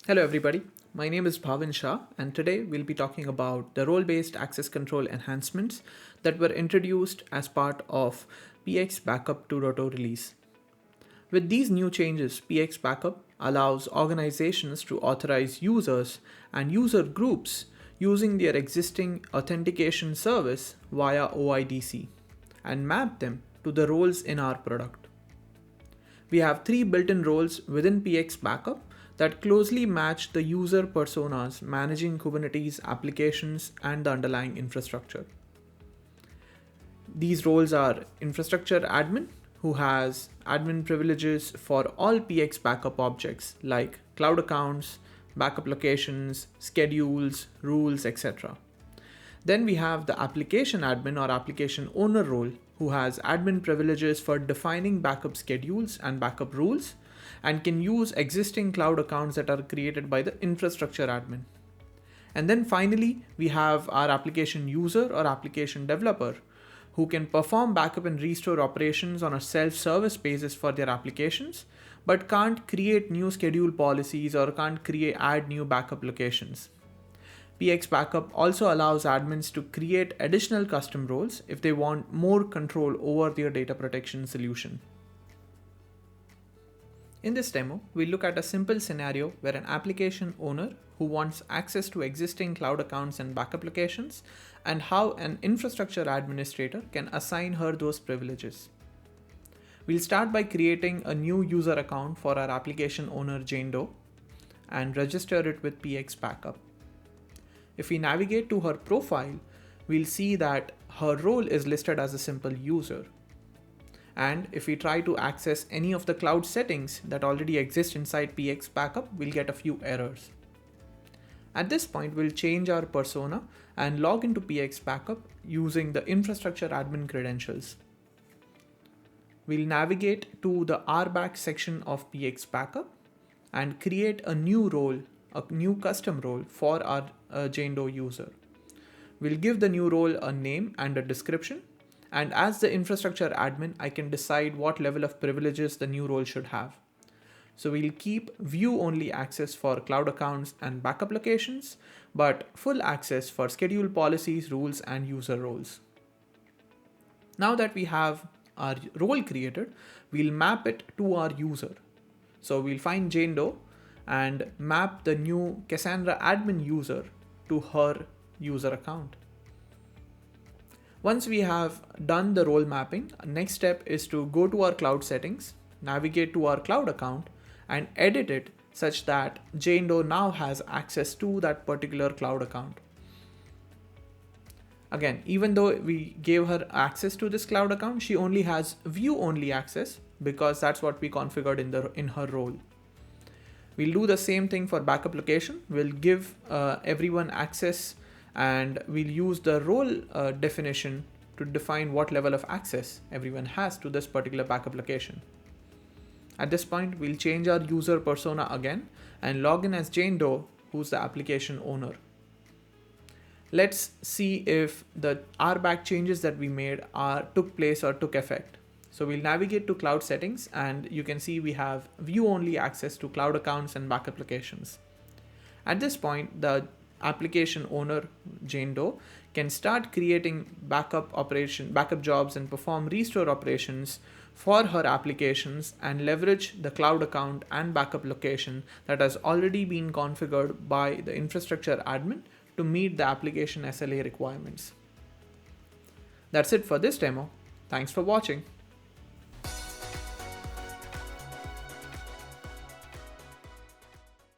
Hello everybody, my name is Bhavin Shah and today we'll be talking about the role-based access control enhancements that were introduced as part of PX Backup 2.0 release. With these new changes, PX Backup allows organizations to authorize users and user groups using their existing authentication service via OIDC and map them to the roles in our product. We have three built-in roles within PX Backup that closely match the user personas managing Kubernetes applications and the underlying infrastructure. These roles are infrastructure admin, who has admin privileges for all PX backup objects like cloud accounts, backup locations, schedules, rules, etc. Then we have the application admin or application owner role, who has admin privileges for defining backup schedules and backup rules, and can use existing cloud accounts that are created by the infrastructure admin. And then finally, we have our application user or application developer, who can perform backup and restore operations on a self-service basis for their applications, but can't create new schedule policies or can't add new backup locations. PX Backup also allows admins to create additional custom roles if they want more control over their data protection solution. In this demo, we'll look at a simple scenario where an application owner who wants access to existing cloud accounts and backup locations, and how an infrastructure administrator can assign her those privileges. We'll start by creating a new user account for our application owner Jane Doe and register it with PX Backup. If we navigate to her profile, we'll see that her role is listed as a simple user. And if we try to access any of the cloud settings that already exist inside PX Backup, we'll get a few errors. At this point, we'll change our persona and log into PX Backup using the infrastructure admin credentials. We'll navigate to the RBAC section of PX Backup and create a new role, a new custom role for our Jane Doe user. We'll give the new role a name and a description. And as the infrastructure admin, I can decide what level of privileges the new role should have. So we'll keep view-only access for cloud accounts and backup locations, but full access for schedule policies, rules, and user roles. Now that we have our role created, we'll map it to our user. So we'll find Jane Doe and map the new Cassandra admin user to her user account. Once we have done the role mapping, next step is to go to our cloud settings, navigate to our cloud account, and edit it such that Jane Doe now has access to that particular cloud account. Again, even though we gave her access to this cloud account, she only has view-only access because that's what we configured in her role. We'll do the same thing for backup location. We'll give everyone access, and we'll use the role definition to define what level of access everyone has to this particular backup location. At this point, we'll change our user persona again and log in as Jane Doe, who's the application owner. Let's see if the RBAC changes that we made took place or took effect. So we'll navigate to cloud settings, and you can see we have view-only access to cloud accounts and backup locations. At this point, the application owner Jane Doe can start creating backup jobs and perform restore operations for her applications and leverage the cloud account and backup location that has already been configured by the infrastructure admin to meet the application SLA requirements. That's it for this demo. Thanks for watching.